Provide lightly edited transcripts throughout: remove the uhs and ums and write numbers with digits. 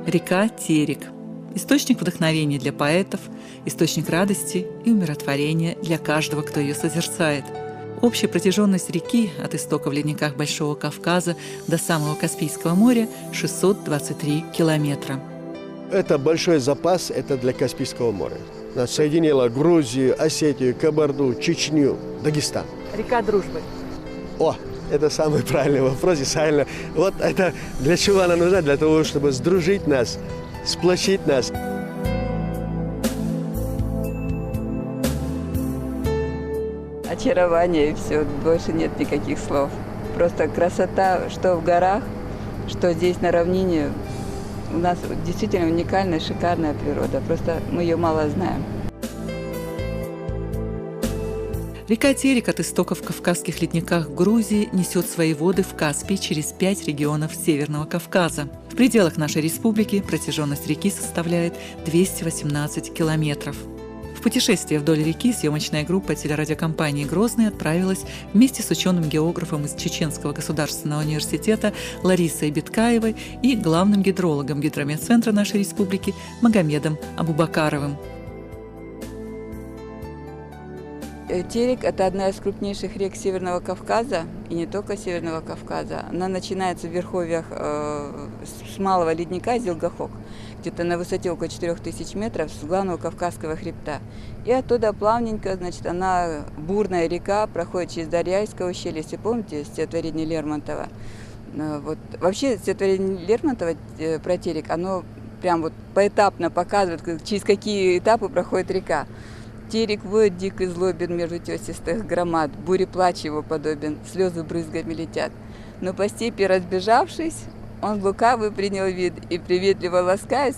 Река Терек – источник вдохновения для поэтов, источник радости и умиротворения для каждого, кто ее созерцает. Общая протяженность реки от истока в ледниках Большого Кавказа до самого Каспийского моря – 623 километра. Это большой запас, это для Каспийского моря. Она соединила Грузию, Осетию, Кабарду, Чечню, Дагестан. Река Дружбы. О, это самый правильный вопрос, Исаильевна. Вот это для чего она нужна? Для того, чтобы сдружить нас, сплочить нас. Очарование и все, больше нет никаких слов. Просто красота, что в горах, что здесь на равнине. У нас действительно уникальная, шикарная природа, просто мы ее мало знаем. Река Терек от истоков в Кавказских ледниках в Грузии несет свои воды в Каспий через 5 регионов Северного Кавказа. В пределах нашей республики протяженность реки составляет 218 километров. В путешествие вдоль реки съемочная группа телерадиокомпании «Грозный» отправилась вместе с ученым-географом из Чеченского государственного университета Ларисой Биткаевой и главным гидрологом гидрометцентра нашей республики Магомедом Абубакаровым. Терек – это одна из крупнейших рек Северного Кавказа, и не только Северного Кавказа. Она начинается в верховьях с малого ледника Зилгахок, где-то на высоте около 4000 метров с главного Кавказского хребта. И оттуда плавненько, значит, она бурная река, проходит через Дарьяйское ущелье, если помните, стихотворение Лермонтова. Вот. Вообще стихотворение Лермонтова про Терек, оно прям вот поэтапно показывает, через какие этапы проходит река. Терек воет дик и злобен между тесистых громад, буре плач его подобен, слезы брызгами летят. Но по степи разбежавшись, он лукавый принял вид и, приветливо ласкаясь,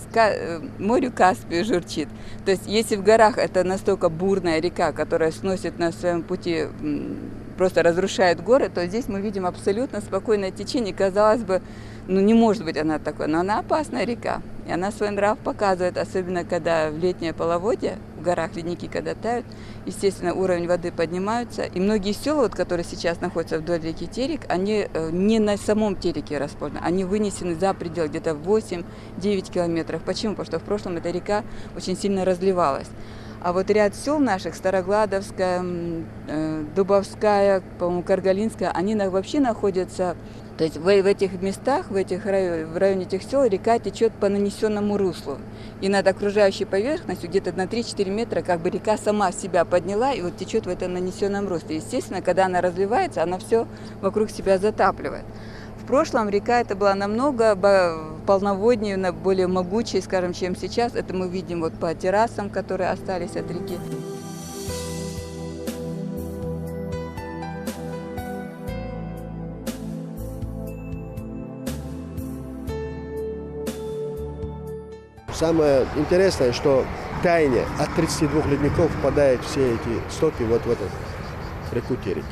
морю Каспию журчит. То есть, если в горах это настолько бурная река, которая сносит на своем пути, просто разрушает горы, то здесь мы видим абсолютно спокойное течение. Казалось бы, ну не может быть она такой, но она опасная река. И она свой нрав показывает, особенно когда в летнее половодье, в горах ледники когда тают, естественно, уровень воды поднимается. И многие села, вот, которые сейчас находятся вдоль реки Терек, они не на самом Тереке расположены, они вынесены за пределы где-то 8-9 километров. Почему? Потому что в прошлом эта река очень сильно разливалась. А вот ряд сел наших, Старогладовская, Дубовская, по-моему, Каргалинская, они вообще находятся, то есть в этих местах, в районе этих сел река течет по нанесенному руслу. И над окружающей поверхностью где-то на 3-4 метра как бы река сама себя подняла и вот течет в этом нанесенном русле. Естественно, когда она разливается, она все вокруг себя затапливает. В прошлом река эта была намного полноводнее, более могучей, скажем, чем сейчас. Это мы видим вот по террасам, которые остались от реки. Самое интересное, что в тайне от 32 ледников впадают все эти стоки вот в эту реку Терек.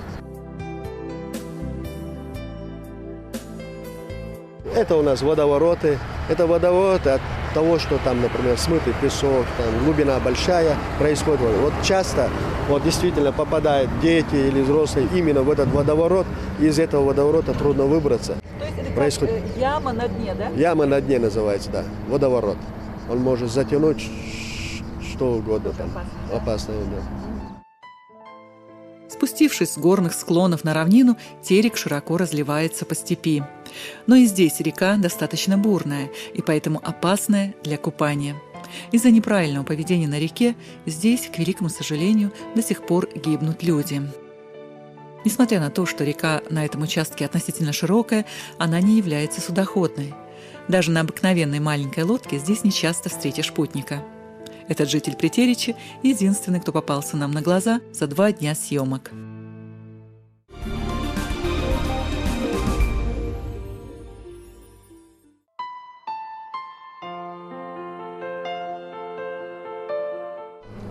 Это у нас водовороты. Это водовороты от того, что там, например, смытый песок, там глубина большая, происходит. Вот часто вот действительно попадают дети или взрослые именно в этот водоворот, и из этого водоворота трудно выбраться. То есть это происходит яма на дне, да? Яма на дне называется, да, водоворот. Он может затянуть что угодно там, опасное. Да. Спустившись с горных склонов на равнину, Терек широко разливается по степи. Но и здесь река достаточно бурная и поэтому опасная для купания. Из-за неправильного поведения на реке здесь, к великому сожалению, до сих пор гибнут люди. Несмотря на то, что река на этом участке относительно широкая, она не является судоходной. Даже на обыкновенной маленькой лодке здесь нечасто встретишь путника. Этот житель Притеричи – единственный, кто попался нам на глаза за 2 дня съемок.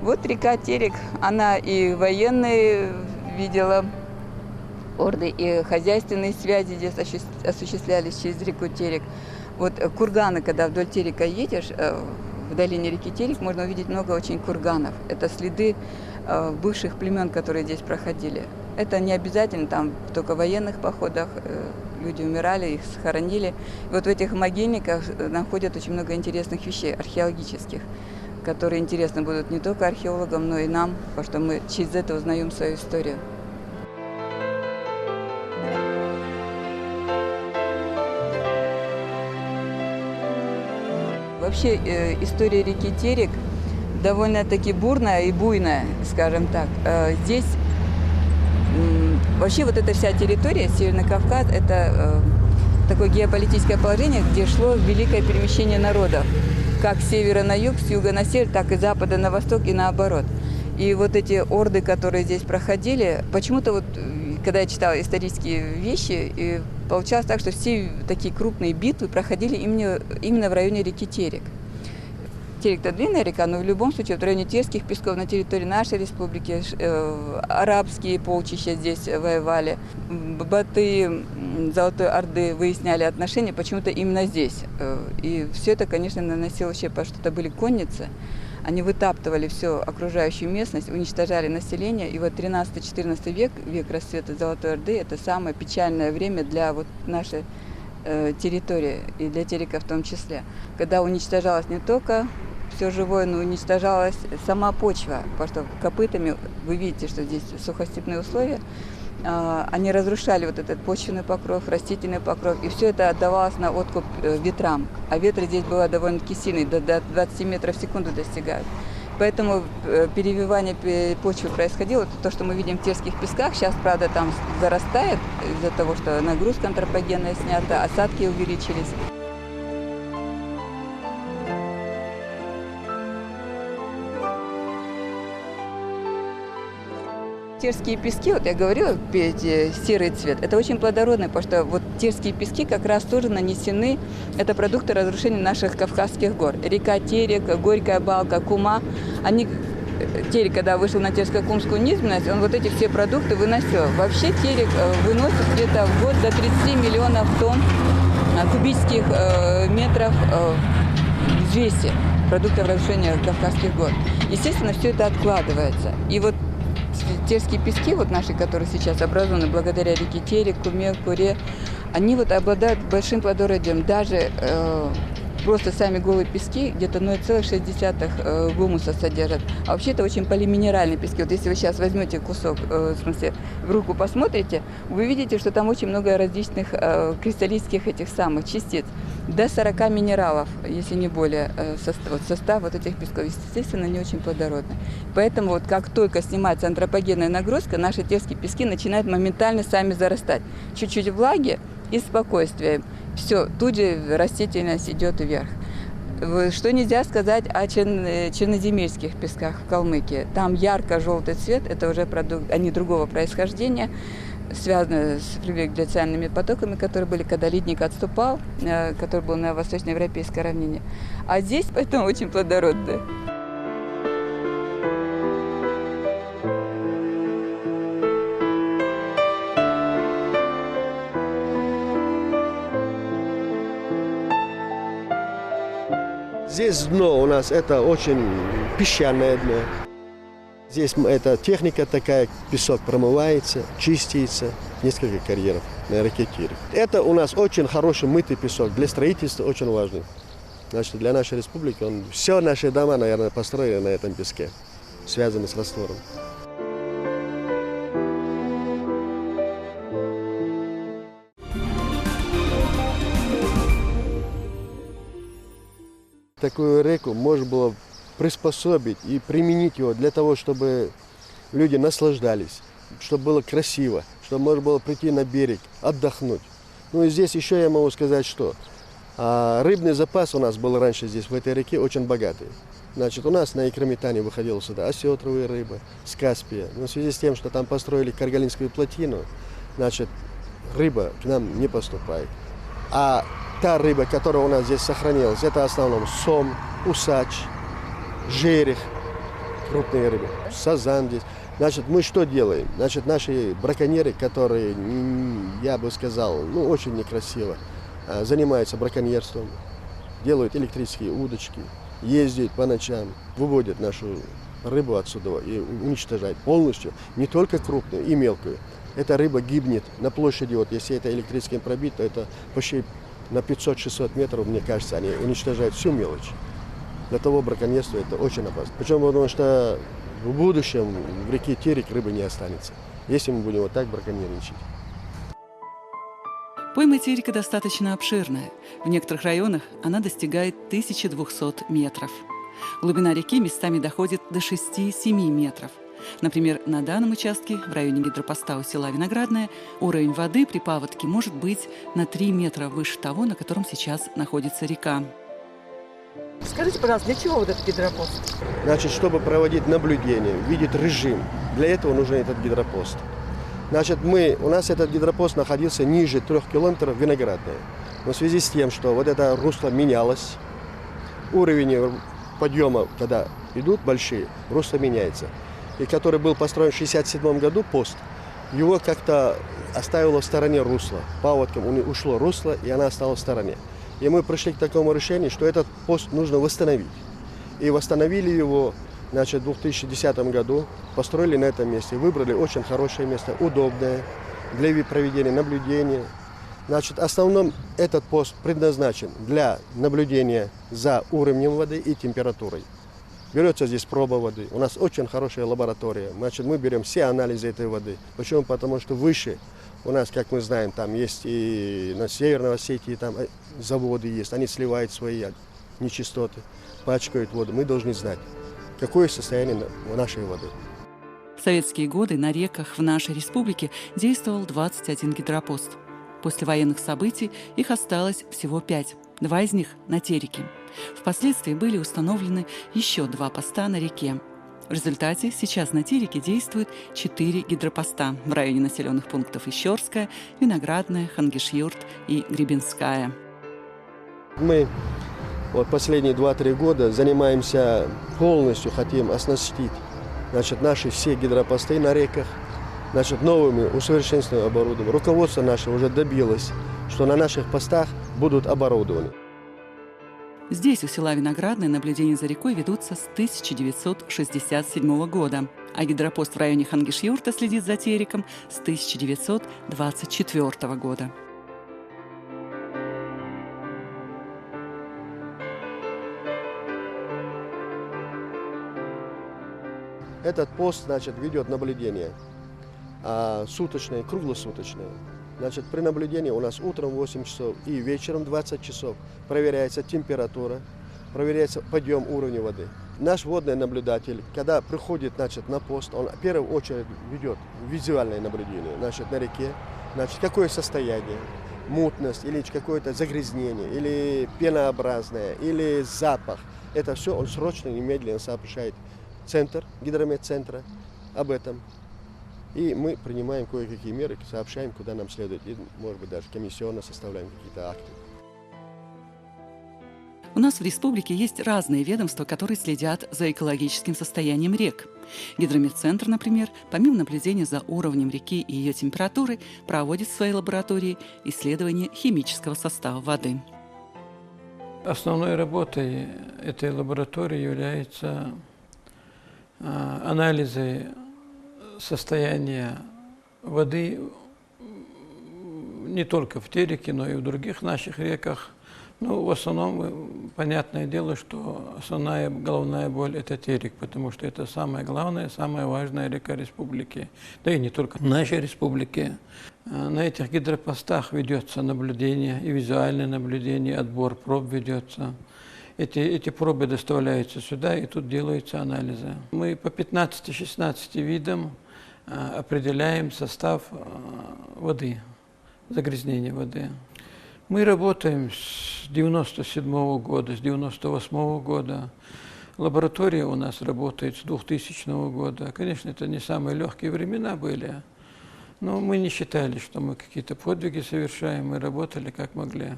Вот река Терек, она и военные видела орды, и хозяйственные связи здесь осуществлялись через реку Терек. Вот курганы, когда вдоль Терека едешь, в долине реки Терек можно увидеть много очень курганов. Это следы бывших племен, которые здесь проходили. Это не обязательно там только в военных походах. люди умирали, их схоронили. И вот в этих могильниках находят очень много интересных вещей, археологических, которые интересны будут не только археологам, но и нам, потому что мы через это узнаем свою историю. Вообще история реки Терек довольно-таки бурная и буйная, скажем так. Здесь вообще вот эта вся территория, Северный Кавказ, это такое геополитическое положение, где шло великое перемещение народов, как с севера на юг, с юга на север, так и с запада на восток и наоборот. И вот эти орды, которые здесь проходили, почему-то вот, когда я читала исторические вещи, и получалось так, что все такие крупные битвы проходили именно в районе реки Терек. Терек-то длинная река, но в любом случае в районе Терских песков на территории нашей республики арабские полчища здесь воевали. Баты Золотой Орды выясняли отношения почему-то именно здесь. И все это, конечно, наносило ущерб, потому что это были конницы. Они вытаптывали всю окружающую местность, уничтожали население. И вот 13-14 век, век расцвета Золотой Орды, это самое печальное время для вот нашей территории, и для Терека в том числе. Когда уничтожалось не только все живое, но уничтожалась сама почва, потому что копытами, вы видите, что здесь сухостепные условия, они разрушали вот этот почвенный покров, растительный покров, и все это отдавалось на откуп ветрам. А ветры здесь было довольно-таки сильные, до 20 метров в секунду достигают. Поэтому перевивание почвы происходило. Это то, что мы видим в Терских песках. Сейчас, правда, там зарастает из-за того, что нагрузка антропогенная снята, осадки увеличились. Терские пески, вот я говорила, серый цвет, это очень плодородный, потому что вот терские пески как раз тоже нанесены, это продукты разрушения наших Кавказских гор. Река Терек, Горькая Балка, Кума, Терек, когда вышел на Терско-Кумскую низменность, он вот эти все продукты выносил. Вообще Терек выносит где-то в год до 30 миллионов тонн кубических метров взвеси продуктов разрушения Кавказских гор. Естественно, все это откладывается. И вот Терские пески, вот наши, которые сейчас образованы благодаря реке Терек, Куме, Куре, они вот обладают большим плодородием. Даже просто сами голые пески где-то 0,6 гумуса содержат. А вообще это очень полиминеральные пески. Вот если вы сейчас возьмете кусок, в смысле, в руку посмотрите, вы видите, что там очень много различных кристаллических этих самых частиц. До 40 минералов, если не более, состав вот этих песков, естественно, не очень плодородный. Поэтому вот как только снимается антропогенная нагрузка, наши терские пески начинают моментально сами зарастать. Чуть-чуть влаги и спокойствия. Все, тут же растительность идет вверх. Что нельзя сказать о черноземельских песках в Калмыкии. Там ярко-желтый цвет, это уже продукт, они другого происхождения, связаны с флювиоглициальными потоками, которые были, когда ледник отступал, который был на восточноевропейской равнине. А здесь поэтому очень плодородные. Здесь дно у нас это очень песчаное дно. Здесь эта техника такая, песок промывается, чистится, несколько карьеров на реке Терек. Это у нас очень хороший мытый песок, для строительства очень важный. Значит, для нашей республики все наши дома, наверное, построены на этом песке, связаны с раствором. Такую реку можно было приспособить и применить его для того, чтобы люди наслаждались, чтобы было красиво, чтобы можно было прийти на берег, отдохнуть. Ну и здесь еще я могу сказать, что рыбный запас у нас был раньше здесь, в этой реке, очень богатый. Значит, у нас на Икрометане выходила сюда осетровая рыба с Каспия. Но в связи с тем, что там построили Каргалинскую плотину, значит, рыба к нам не поступает. А та рыба, которая у нас здесь сохранилась, это в основном сом, усач, жерех, крупные рыбы, сазан здесь. Значит, мы что делаем? Значит, наши браконьеры, которые, я бы сказал, очень некрасиво, занимаются браконьерством, делают электрические удочки, ездят по ночам, выводят нашу рыбу отсюда и уничтожает полностью, не только крупную и мелкую. Эта рыба гибнет на площади, вот если это электрическим пробит, то это почти на 500-600 метров, мне кажется, они уничтожают всю мелочь. Для того браконьерства это очень опасно. Причем потому что в будущем в реке Терек рыбы не останется, если мы будем вот так браконьерничать. Пойма Терека достаточно обширная. В некоторых районах она достигает 1200 метров. Глубина реки местами доходит до 6-7 метров. Например, на данном участке, в районе гидропоста у села Виноградное, уровень воды при паводке может быть на 3 метра выше того, на котором сейчас находится река. Скажите, пожалуйста, для чего вот этот гидропост? Значит, чтобы проводить наблюдение, видеть режим, для этого нужен этот гидропост. Значит, у нас этот гидропост находился ниже 3 километров Виноградное. Но в связи с тем, что вот это русло менялось, уровень подъема, когда идут большие, русло меняется. И который был построен в 1967 году, пост, его как-то оставило в стороне русла. Паводком ушло русло, и она осталась в стороне. И мы пришли к такому решению, что этот пост нужно восстановить. И восстановили его, значит, в 2010 году, построили на этом месте, выбрали очень хорошее место, удобное для проведения наблюдения. Значит, в основном этот пост предназначен для наблюдения за уровнем воды и температурой. Берется здесь проба воды. У нас очень хорошая лаборатория. Значит, мы берем все анализы этой воды. Почему? Потому что выше у нас, как мы знаем, там есть и на Северной Осетии там заводы есть. Они сливают свои нечистоты, пачкают воду. Мы должны знать, какое состояние нашей воды. В советские годы на реках в нашей республике действовал 21 гидропост. После военных событий их осталось всего 5. 2 из них на Тереке. Впоследствии были установлены еще 2 поста на реке. В результате сейчас на Тереке действует 4 гидропоста в районе населенных пунктов Ищорская, Виноградная, Хангиш-Юрт и Гребенская. Мы вот последние 2-3 года занимаемся полностью, хотим оснастить, значит, наши все гидропосты на реках, значит, новыми усовершенствованным оборудованием. Руководство наше уже добилось, что на наших постах будут оборудованы. Здесь, у села Виноградное, наблюдения за рекой ведутся с 1967 года, а гидропост в районе Хангиш-Юрта следит за Тереком с 1924 года. Этот пост, значит, ведет наблюдение суточное, круглосуточное. Значит, при наблюдении у нас утром 8 часов и вечером 20 часов проверяется температура, проверяется подъем уровня воды. Наш водный наблюдатель, когда приходит, значит, на пост, он в первую очередь ведет визуальное наблюдение, значит, на реке, значит, какое состояние, мутность или какое-то загрязнение, или пенообразное, или запах. Это все он срочно, немедленно сообщает центр, гидрометцентра об этом. И мы принимаем кое-какие меры, сообщаем, куда нам следует. И, может быть, даже комиссионно составляем какие-то акты. У нас в республике есть разные ведомства, которые следят за экологическим состоянием рек. Гидрометцентр, например, помимо наблюдения за уровнем реки и ее температуры, проводит в своей лаборатории исследование химического состава воды. Основной работой этой лаборатории является анализы состояния воды не только в Тереке, но и в других наших реках. Ну, в основном, понятное дело, что основная головная боль – это Терек, потому что это самая главная, самая важная река республики. Да и не только нашей республики. На этих гидропостах ведется наблюдение, и визуальное наблюдение, отбор проб ведется. Эти пробы доставляются сюда, и тут делаются анализы. Мы по 15-16 видам определяем состав воды, загрязнение воды. Мы работаем с 1997 года, с 1998 года. Лаборатория у нас работает с 2000 года. Конечно, это не самые легкие времена были, но мы не считали, что мы какие-то подвиги совершаем, мы работали как могли.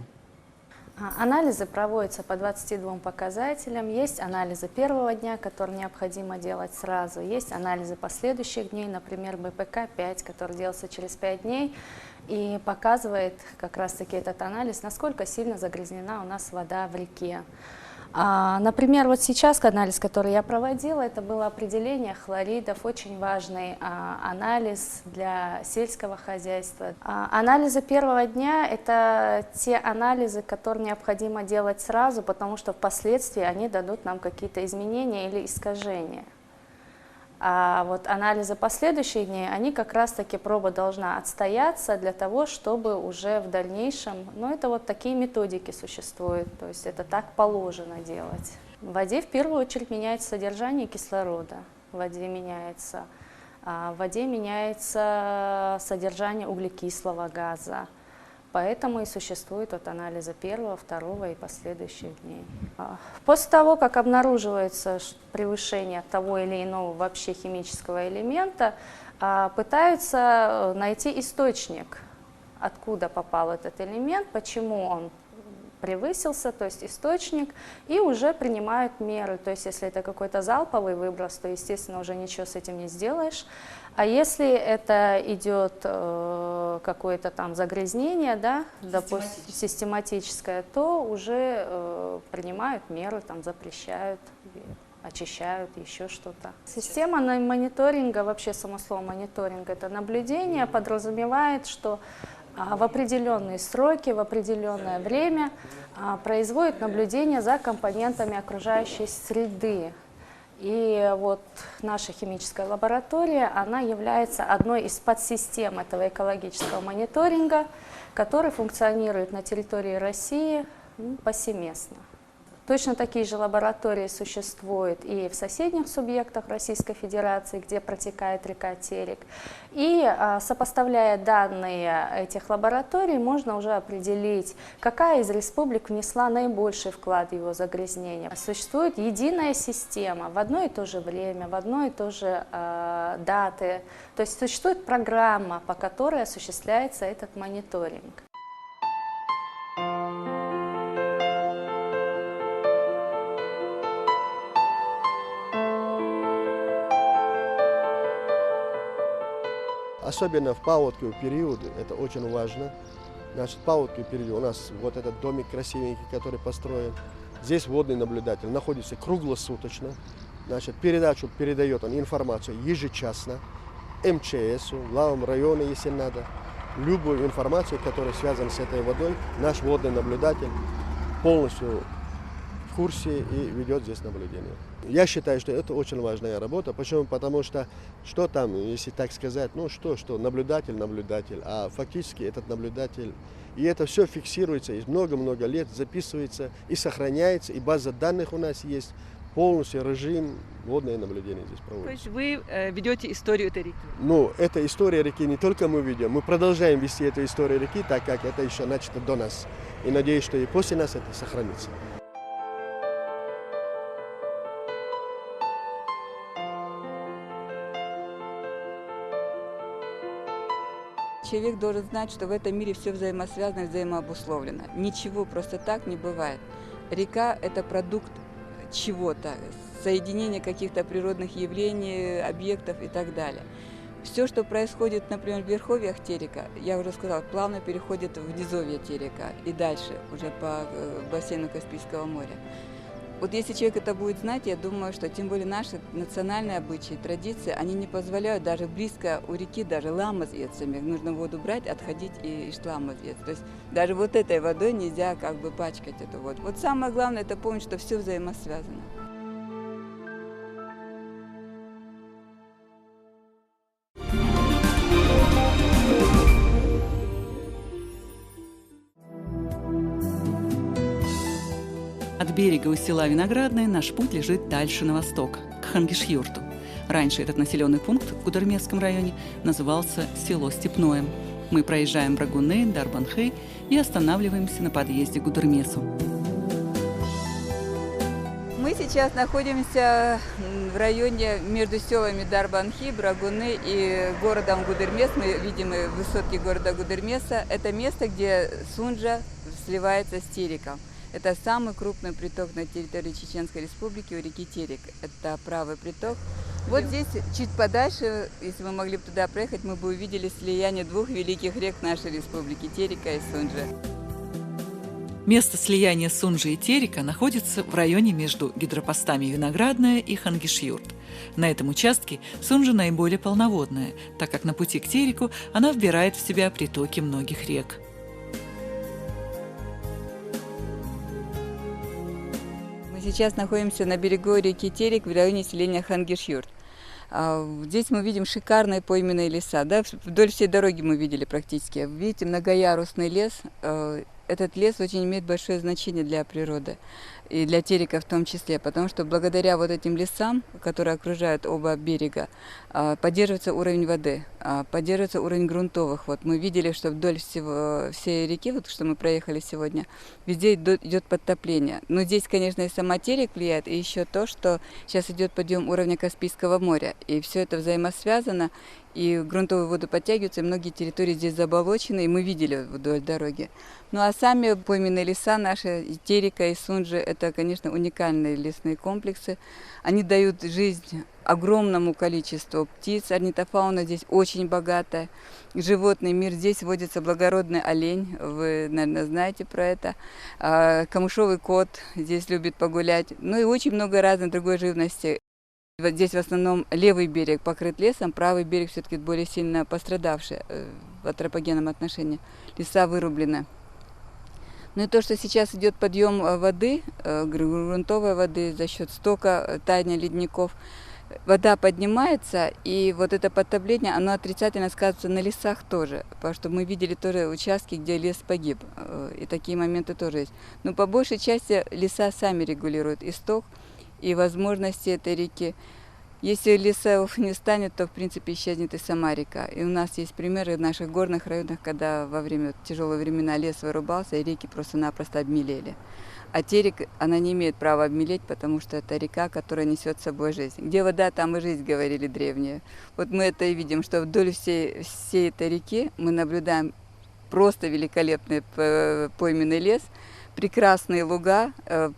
Анализы проводятся по 22 показателям. Есть анализы первого дня, которые необходимо делать сразу. Есть анализы последующих дней, например, БПК-5, который делается через 5 дней и показывает как раз-таки этот анализ, насколько сильно загрязнена у нас вода в реке. Например, вот сейчас анализ, который я проводила, это было определение хлоридов, очень важный анализ для сельского хозяйства. Анализы первого дня – это те анализы, которые необходимо делать сразу, потому что впоследствии они дадут нам какие-то изменения или искажения. А вот анализы последующих дней, они как раз-таки проба должна отстояться для того, чтобы уже в дальнейшем, ну это вот такие методики существуют, то есть это так положено делать. В воде в первую очередь меняется содержание кислорода, в воде меняется содержание углекислого газа. Поэтому и существует вот анализы первого, второго и последующих дней. После того, как обнаруживается превышение того или иного вообще химического элемента, пытаются найти источник, откуда попал этот элемент, почему он превысился, то есть источник, и уже принимают меры. То есть если это какой-то залповый выброс, то, естественно, уже ничего с этим не сделаешь. А если это идет какое-то там загрязнение, да, допустим, систематическое, то уже принимают меры, там, запрещают, очищают, еще что-то. Система мониторинга, вообще само слово мониторинг, это наблюдение, подразумевает, что в определенные сроки, в определенное время производит наблюдение за компонентами окружающей среды. И вот наша химическая лаборатория, она является одной из подсистем этого экологического мониторинга, который функционирует на территории России повсеместно. Точно такие же лаборатории существуют и в соседних субъектах Российской Федерации, где протекает река Терек. И сопоставляя данные этих лабораторий, можно уже определить, какая из республик внесла наибольший вклад в его загрязнение. Существует единая система в одно и то же время, в одно и то же даты. То есть существует программа, по которой осуществляется этот мониторинг. Особенно в паводковый период, это очень важно. Значит, паводковый период, у нас вот этот домик красивенький, который построен. Здесь водный наблюдатель находится круглосуточно. Значит, передачу передает он информацию ежечасно МЧС, главам района, если надо. Любую информацию, которая связана с этой водой, наш водный наблюдатель полностью в курсе и ведет здесь наблюдение. Я считаю, что это очень важная работа. Почему? Потому что там, если так сказать, наблюдатель, а фактически этот наблюдатель, и это все фиксируется, и много-много лет записывается и сохраняется, и база данных у нас есть, полностью режим водное наблюдение здесь проводится. То есть вы ведете историю этой реки? Ну, эта история реки не только мы ведем, мы продолжаем вести эту историю реки, так как это еще начато до нас. И надеюсь, что и после нас это сохранится. Человек должен знать, что в этом мире все взаимосвязано и взаимообусловлено. Ничего просто так не бывает. Река – это продукт чего-то, соединение каких-то природных явлений, объектов и так далее. Все, что происходит, например, в верховьях Терека, я уже сказала, плавно переходит в низовье Терека и дальше, уже по бассейну Каспийского моря. Вот если человек это будет знать, я думаю, что тем более наши национальные обычаи, традиции, они не позволяют даже близко у реки, даже ламазъецами, нужно воду брать, отходить и шламазъец. То есть даже вот этой водой нельзя как бы пачкать эту воду. Вот самое главное это помнить, что все взаимосвязано. От берега у села Виноградное наш путь лежит дальше на восток, к Хангиш-юрту. Раньше этот населенный пункт в Гудермесском районе назывался село Степное. Мы проезжаем Брагуны, Дарбанхы и останавливаемся на подъезде к Гудермесу. Мы сейчас находимся в районе между селами Дарбанхи, Брагуны и городом Гудермес. Мы видим высотки города Гудермеса. Это место, где Сунжа сливается с Тереком. Это самый крупный приток на территории Чеченской Республики у реки Терек. Это правый приток. Вот здесь, чуть подальше, если мы могли бы туда проехать, мы бы увидели слияние двух великих рек нашей республики – Терека и Сунжа. Место слияния Сунжи и Терека находится в районе между гидропостами Виноградная и Хангишьюрт. На этом участке Сунжа наиболее полноводная, так как на пути к Тереку она вбирает в себя притоки многих рек. Мы сейчас находимся на берегу реки Терек в районе селения Хангишьюрт. Здесь мы видим шикарные пойменные леса. Да? Вдоль всей дороги мы видели практически. Видите, многоярусный лес. Этот лес очень имеет большое значение для природы и для Терека в том числе, потому что благодаря вот этим лесам, которые окружают оба берега, поддерживается уровень воды, поддерживается уровень грунтовых. Вот мы видели, что вдоль всей реки, вот что мы проехали сегодня, везде идет подтопление. Но здесь, конечно, и сама Терек влияет, и еще то, что сейчас идет подъем уровня Каспийского моря, и все это взаимосвязано, и грунтовые воды подтягиваются, и многие территории здесь заболочены, и мы видели вдоль дороги. Ну а сами пойменные леса наши, и Терека, и Сунжи, это, конечно, уникальные лесные комплексы. Они дают жизнь огромному количеству птиц. Орнитофауна здесь очень богатая. Животный мир. Здесь водится благородный олень. Вы, наверное, знаете про это. Камышовый кот здесь любит погулять. Ну и очень много разной другой живности. Вот здесь в основном левый берег покрыт лесом, правый берег все-таки более сильно пострадавший в антропогенном отношении. Леса вырублены. Ну и то, что сейчас идет подъем воды, грунтовой воды за счет стока, таяния ледников, вода поднимается, и вот это подтопление, оно отрицательно сказывается на лесах тоже, потому что мы видели тоже участки, где лес погиб, и такие моменты тоже есть. Но по большей части леса сами регулируют исток и возможности этой реки. Если лесов не станет, то, в принципе, исчезнет и сама река. И у нас есть примеры в наших горных районах, когда во время тяжелых времен лес вырубался, и реки просто-напросто обмелели. А Терек, она не имеет права обмелеть, потому что это река, которая несет с собой жизнь. Где вода, там и жизнь, говорили древние. Вот мы это и видим, что вдоль всей этой реки мы наблюдаем просто великолепный пойменный лес, прекрасные луга,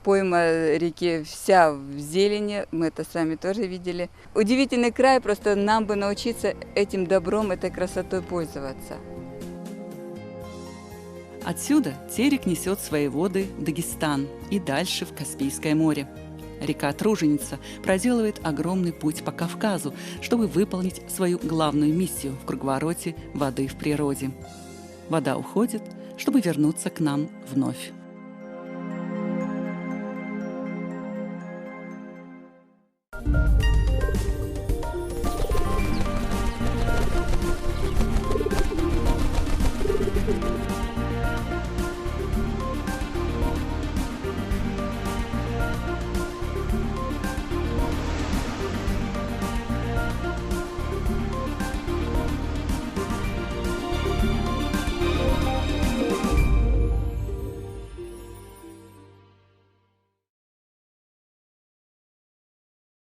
пойма реки вся в зелени, мы это сами тоже видели. Удивительный край, просто нам бы научиться этим добром, этой красотой пользоваться. Отсюда Терек несет свои воды в Дагестан и дальше в Каспийское море. Река Труженица проделывает огромный путь по Кавказу, чтобы выполнить свою главную миссию в круговороте воды в природе. Вода уходит, чтобы вернуться к нам вновь. Thank you.